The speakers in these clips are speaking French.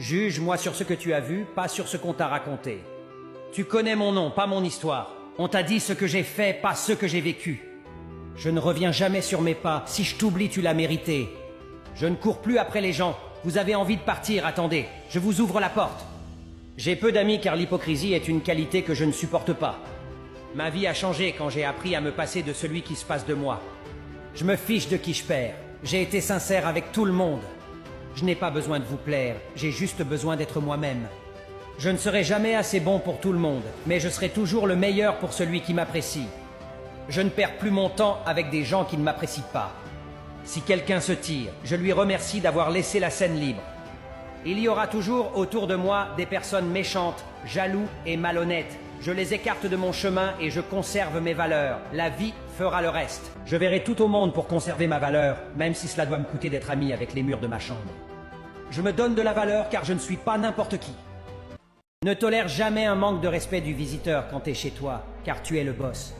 Juge-moi sur ce que tu as vu, pas sur ce qu'on t'a raconté. Tu connais mon nom, pas mon histoire. On t'a dit ce que j'ai fait, pas ce que j'ai vécu. Je ne reviens jamais sur mes pas. Si je t'oublie, tu l'as mérité. Je ne cours plus après les gens. Vous avez envie de partir, attendez. Je vous ouvre la porte. J'ai peu d'amis car l'hypocrisie est une qualité que je ne supporte pas. Ma vie a changé quand j'ai appris à me passer de celui qui se passe de moi. Je me fiche de qui je perds. J'ai été sincère avec tout le monde. Je n'ai pas besoin de vous plaire, j'ai juste besoin d'être moi-même. Je ne serai jamais assez bon pour tout le monde, mais je serai toujours le meilleur pour celui qui m'apprécie. Je ne perds plus mon temps avec des gens qui ne m'apprécient pas. Si quelqu'un se tire, je lui remercie d'avoir laissé la scène libre. Il y aura toujours autour de moi des personnes méchantes, jaloux et malhonnêtes. Je les écarte de mon chemin et je conserve mes valeurs. La vie fera le reste. Je verrai tout au monde pour conserver ma valeur, même si cela doit me coûter d'être ami avec les murs de ma chambre. Je me donne de la valeur car je ne suis pas n'importe qui. Ne tolère jamais un manque de respect du visiteur quand tu es chez toi, car tu es le boss.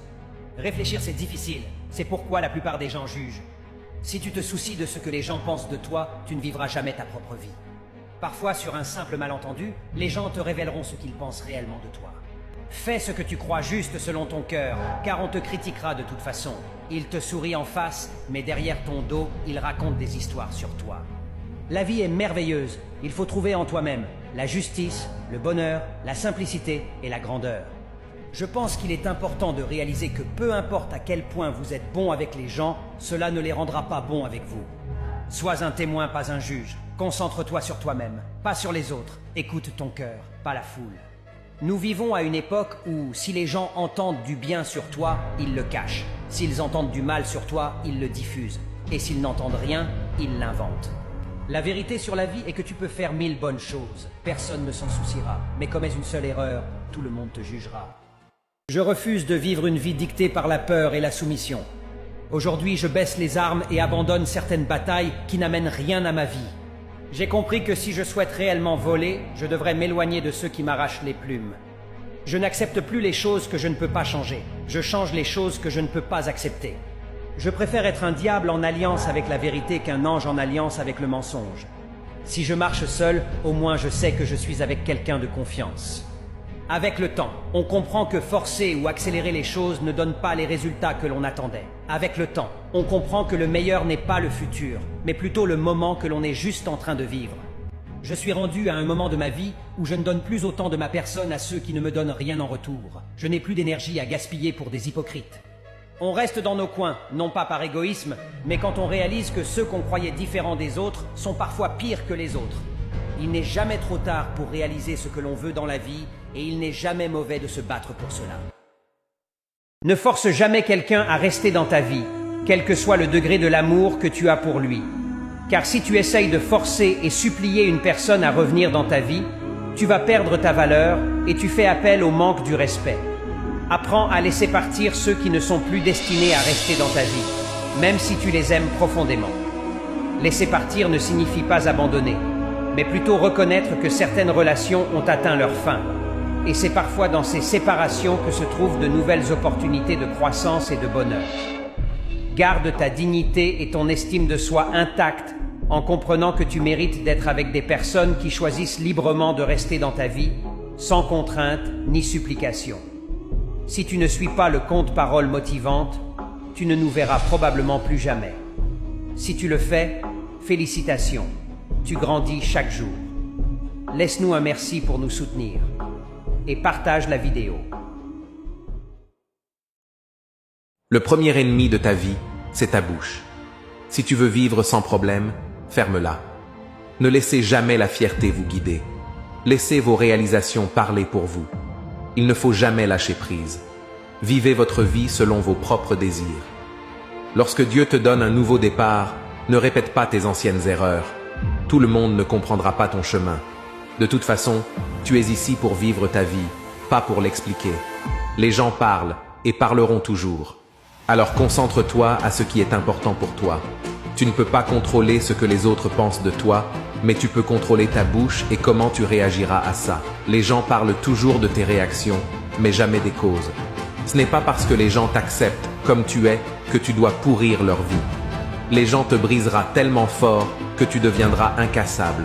Réfléchir c'est difficile, c'est pourquoi la plupart des gens jugent. Si tu te soucies de ce que les gens pensent de toi, tu ne vivras jamais ta propre vie. Parfois, sur un simple malentendu, les gens te révéleront ce qu'ils pensent réellement de toi. Fais ce que tu crois juste selon ton cœur, car on te critiquera de toute façon. Ils te sourient en face, mais derrière ton dos, ils racontent des histoires sur toi. La vie est merveilleuse, il faut trouver en toi-même la justice, le bonheur, la simplicité et la grandeur. Je pense qu'il est important de réaliser que peu importe à quel point vous êtes bon avec les gens, cela ne les rendra pas bons avec vous. Sois un témoin, pas un juge. Concentre-toi sur toi-même, pas sur les autres. Écoute ton cœur, pas la foule. Nous vivons à une époque où, si les gens entendent du bien sur toi, ils le cachent. S'ils entendent du mal sur toi, ils le diffusent. Et s'ils n'entendent rien, ils l'inventent. La vérité sur la vie est que tu peux faire 1000 bonnes choses. Personne ne s'en souciera. Mais commets une seule erreur, tout le monde te jugera. Je refuse de vivre une vie dictée par la peur et la soumission. Aujourd'hui, je baisse les armes et abandonne certaines batailles qui n'amènent rien à ma vie. J'ai compris que si je souhaite réellement voler, je devrais m'éloigner de ceux qui m'arrachent les plumes. Je n'accepte plus les choses que je ne peux pas changer. Je change les choses que je ne peux pas accepter. Je préfère être un diable en alliance avec la vérité qu'un ange en alliance avec le mensonge. Si je marche seul, au moins je sais que je suis avec quelqu'un de confiance. Avec le temps, on comprend que forcer ou accélérer les choses ne donne pas les résultats que l'on attendait. Avec le temps, on comprend que le meilleur n'est pas le futur, mais plutôt le moment que l'on est juste en train de vivre. Je suis rendu à un moment de ma vie où je ne donne plus autant de ma personne à ceux qui ne me donnent rien en retour. Je n'ai plus d'énergie à gaspiller pour des hypocrites. On reste dans nos coins, non pas par égoïsme, mais quand on réalise que ceux qu'on croyait différents des autres sont parfois pires que les autres. Il n'est jamais trop tard pour réaliser ce que l'on veut dans la vie et il n'est jamais mauvais de se battre pour cela. Ne force jamais quelqu'un à rester dans ta vie, quel que soit le degré de l'amour que tu as pour lui. Car si tu essayes de forcer et supplier une personne à revenir dans ta vie, tu vas perdre ta valeur et tu fais appel au manque du respect. Apprends à laisser partir ceux qui ne sont plus destinés à rester dans ta vie, même si tu les aimes profondément. Laisser partir ne signifie pas abandonner, mais plutôt reconnaître que certaines relations ont atteint leur fin. Et c'est parfois dans ces séparations que se trouvent de nouvelles opportunités de croissance et de bonheur. Garde ta dignité et ton estime de soi intactes en comprenant que tu mérites d'être avec des personnes qui choisissent librement de rester dans ta vie, sans contrainte ni supplication. Si tu ne suis pas le conte-parole motivante, tu ne nous verras probablement plus jamais. Si tu le fais, félicitations, tu grandis chaque jour. Laisse-nous un merci pour nous soutenir et partage la vidéo. Le premier ennemi de ta vie, c'est ta bouche. Si tu veux vivre sans problème, ferme-la. Ne laissez jamais la fierté vous guider. Laissez vos réalisations parler pour vous. Il ne faut jamais lâcher prise. Vivez votre vie selon vos propres désirs. Lorsque Dieu te donne un nouveau départ, ne répète pas tes anciennes erreurs. Tout le monde ne comprendra pas ton chemin. De toute façon, tu es ici pour vivre ta vie, pas pour l'expliquer. Les gens parlent et parleront toujours. Alors concentre-toi à ce qui est important pour toi. Tu ne peux pas contrôler ce que les autres pensent de toi, mais tu peux contrôler ta bouche et comment tu réagiras à ça. Les gens parlent toujours de tes réactions, mais jamais des causes. Ce n'est pas parce que les gens t'acceptent comme tu es que tu dois pourrir leur vie. Les gens te brisera tellement fort que tu deviendras incassable.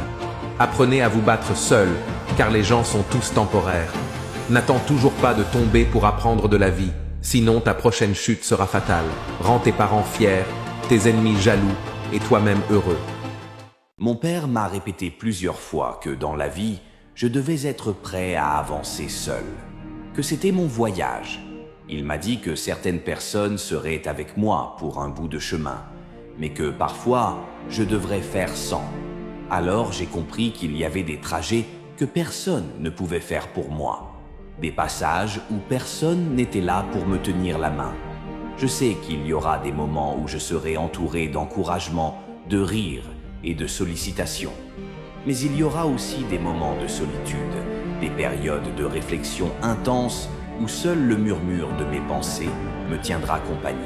Apprenez à vous battre seul, car les gens sont tous temporaires. N'attends toujours pas de tomber pour apprendre de la vie, sinon ta prochaine chute sera fatale. Rends tes parents fiers, tes ennemis jaloux et toi-même heureux. Mon père m'a répété plusieurs fois que dans la vie, je devais être prêt à avancer seul, que c'était mon voyage. Il m'a dit que certaines personnes seraient avec moi pour un bout de chemin, mais que parfois, je devrais faire sans. Alors j'ai compris qu'il y avait des trajets que personne ne pouvait faire pour moi, des passages où personne n'était là pour me tenir la main. Je sais qu'il y aura des moments où je serai entouré d'encouragement, de rire et de sollicitations. Mais il y aura aussi des moments de solitude, des périodes de réflexion intense où seul le murmure de mes pensées me tiendra compagnie.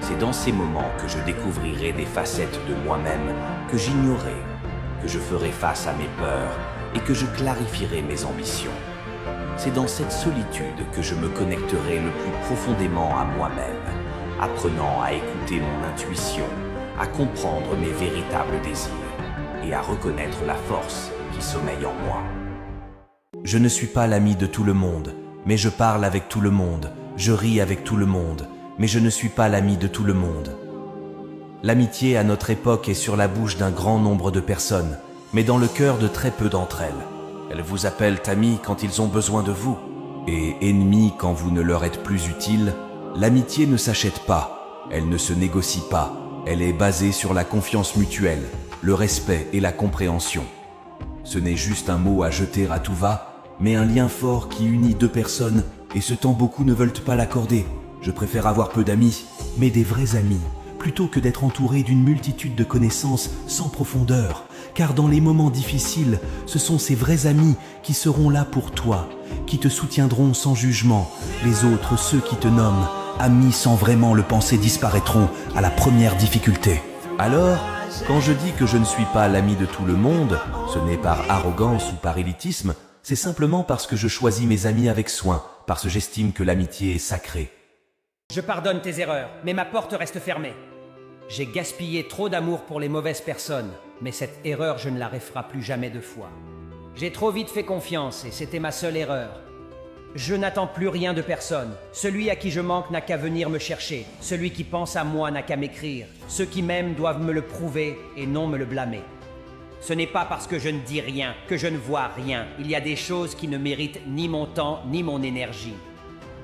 C'est dans ces moments que je découvrirai des facettes de moi-même que j'ignorais, que je ferai face à mes peurs et que je clarifierai mes ambitions. C'est dans cette solitude que je me connecterai le plus profondément à moi-même, apprenant à écouter mon intuition, à comprendre mes véritables désirs et à reconnaître la force qui sommeille en moi. Je ne suis pas l'ami de tout le monde, mais je parle avec tout le monde, je ris avec tout le monde, mais je ne suis pas l'ami de tout le monde. L'amitié à notre époque est sur la bouche d'un grand nombre de personnes, mais dans le cœur de très peu d'entre elles. Elles vous appellent amis quand ils ont besoin de vous, et ennemis quand vous ne leur êtes plus utile. L'amitié ne s'achète pas, elle ne se négocie pas, elle est basée sur la confiance mutuelle, le respect et la compréhension. Ce n'est juste un mot à jeter à tout va, mais un lien fort qui unit deux personnes, et ce temps beaucoup ne veulent pas l'accorder. Je préfère avoir peu d'amis, mais des vrais amis, plutôt que d'être entouré d'une multitude de connaissances sans profondeur. Car dans les moments difficiles, ce sont ces vrais amis qui seront là pour toi, qui te soutiendront sans jugement. Les autres, ceux qui te nomment amis sans vraiment le penser, disparaîtront à la première difficulté. Alors, quand je dis que je ne suis pas l'ami de tout le monde, ce n'est par arrogance ou par élitisme, c'est simplement parce que je choisis mes amis avec soin, parce que j'estime que l'amitié est sacrée. Je pardonne tes erreurs, mais ma porte reste fermée. J'ai gaspillé trop d'amour pour les mauvaises personnes, mais cette erreur, je ne la referai plus jamais deux fois. J'ai trop vite fait confiance et c'était ma seule erreur. Je n'attends plus rien de personne. Celui à qui je manque n'a qu'à venir me chercher. Celui qui pense à moi n'a qu'à m'écrire. Ceux qui m'aiment doivent me le prouver et non me le blâmer. Ce n'est pas parce que je ne dis rien que je ne vois rien. Il y a des choses qui ne méritent ni mon temps ni mon énergie.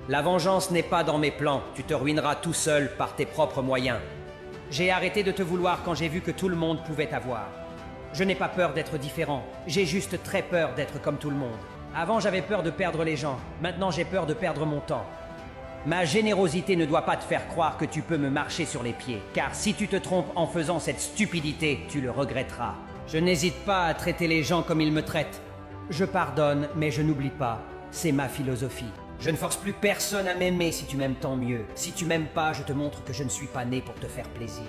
La vengeance n'est pas dans mes plans. Tu te ruineras tout seul par tes propres moyens. J'ai arrêté de te vouloir quand j'ai vu que tout le monde pouvait t'avoir. Je n'ai pas peur d'être différent. J'ai juste très peur d'être comme tout le monde. Avant, j'avais peur de perdre les gens. Maintenant, j'ai peur de perdre mon temps. Ma générosité ne doit pas te faire croire que tu peux me marcher sur les pieds. Car si tu te trompes en faisant cette stupidité, tu le regretteras. Je n'hésite pas à traiter les gens comme ils me traitent. Je pardonne, mais je n'oublie pas. C'est ma philosophie. Je ne force plus personne à m'aimer. Si tu m'aimes, tant mieux. Si tu m'aimes pas, je te montre que je ne suis pas né pour te faire plaisir.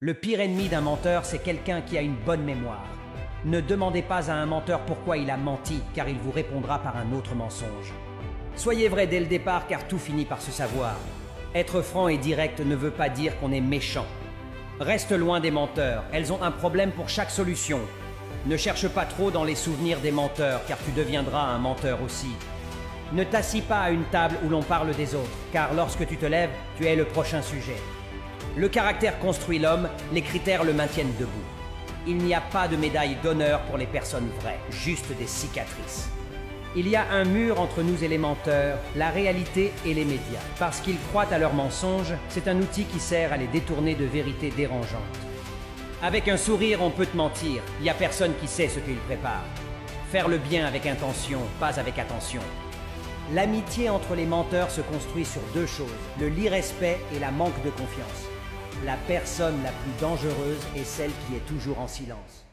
Le pire ennemi d'un menteur, c'est quelqu'un qui a une bonne mémoire. Ne demandez pas à un menteur pourquoi il a menti, car il vous répondra par un autre mensonge. Soyez vrai dès le départ, car tout finit par se savoir. Être franc et direct ne veut pas dire qu'on est méchant. Reste loin des menteurs, elles ont un problème pour chaque solution. Ne cherche pas trop dans les souvenirs des menteurs, car tu deviendras un menteur aussi. Ne t'assis pas à une table où l'on parle des autres, car lorsque tu te lèves, tu es le prochain sujet. Le caractère construit l'homme, les critères le maintiennent debout. Il n'y a pas de médaille d'honneur pour les personnes vraies, juste des cicatrices. Il y a un mur entre nous et les menteurs, la réalité et les médias. Parce qu'ils croient à leurs mensonges, c'est un outil qui sert à les détourner de vérités dérangeantes. Avec un sourire, on peut te mentir, il n'y a personne qui sait ce qu'il prépare. Faire le bien avec intention, pas avec attention. L'amitié entre les menteurs se construit sur deux choses, le irrespect et la manque de confiance. La personne la plus dangereuse est celle qui est toujours en silence.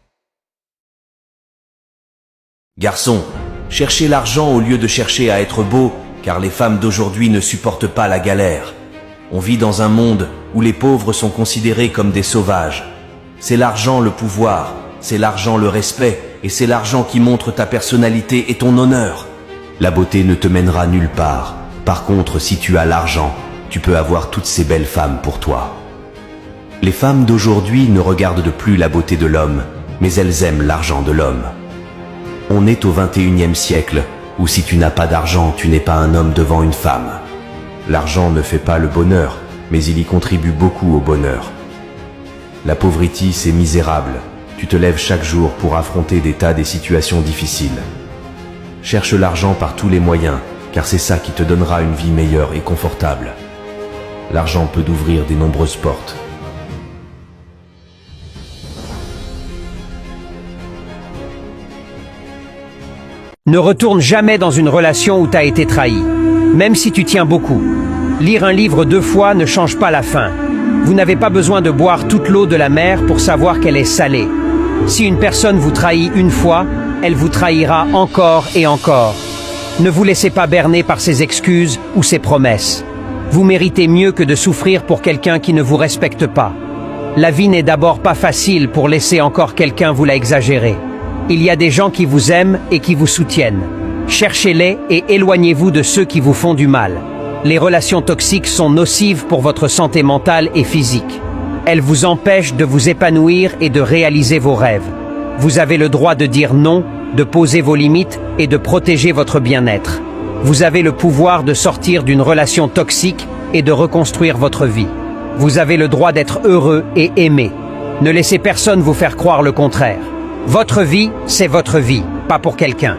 Garçon, cherchez l'argent au lieu de chercher à être beau, car les femmes d'aujourd'hui ne supportent pas la galère. On vit dans un monde où les pauvres sont considérés comme des sauvages. C'est l'argent le pouvoir, c'est l'argent le respect, et c'est l'argent qui montre ta personnalité et ton honneur. La beauté ne te mènera nulle part. Par contre, si tu as l'argent, tu peux avoir toutes ces belles femmes pour toi. Les femmes d'aujourd'hui ne regardent plus la beauté de l'homme, mais elles aiment l'argent de l'homme. On est au 21e siècle, où si tu n'as pas d'argent, tu n'es pas un homme devant une femme. L'argent ne fait pas le bonheur, mais il y contribue beaucoup au bonheur. La pauvreté, c'est misérable. Tu te lèves chaque jour pour affronter des situations difficiles. Cherche l'argent par tous les moyens, car c'est ça qui te donnera une vie meilleure et confortable. L'argent peut t'ouvrir de nombreuses portes. Ne retourne jamais dans une relation où tu as été trahi, même si tu tiens beaucoup. Lire un livre 2 fois ne change pas la fin. Vous n'avez pas besoin de boire toute l'eau de la mer pour savoir qu'elle est salée. Si une personne vous trahit une fois, elle vous trahira encore et encore. Ne vous laissez pas berner par ses excuses ou ses promesses. Vous méritez mieux que de souffrir pour quelqu'un qui ne vous respecte pas. La vie n'est d'abord pas facile pour laisser encore quelqu'un vous la exagérer. Il y a des gens qui vous aiment et qui vous soutiennent. Cherchez-les et éloignez-vous de ceux qui vous font du mal. Les relations toxiques sont nocives pour votre santé mentale et physique. Elles vous empêchent de vous épanouir et de réaliser vos rêves. Vous avez le droit de dire non, de poser vos limites et de protéger votre bien-être. Vous avez le pouvoir de sortir d'une relation toxique et de reconstruire votre vie. Vous avez le droit d'être heureux et aimé. Ne laissez personne vous faire croire le contraire. Votre vie, c'est votre vie, pas pour quelqu'un.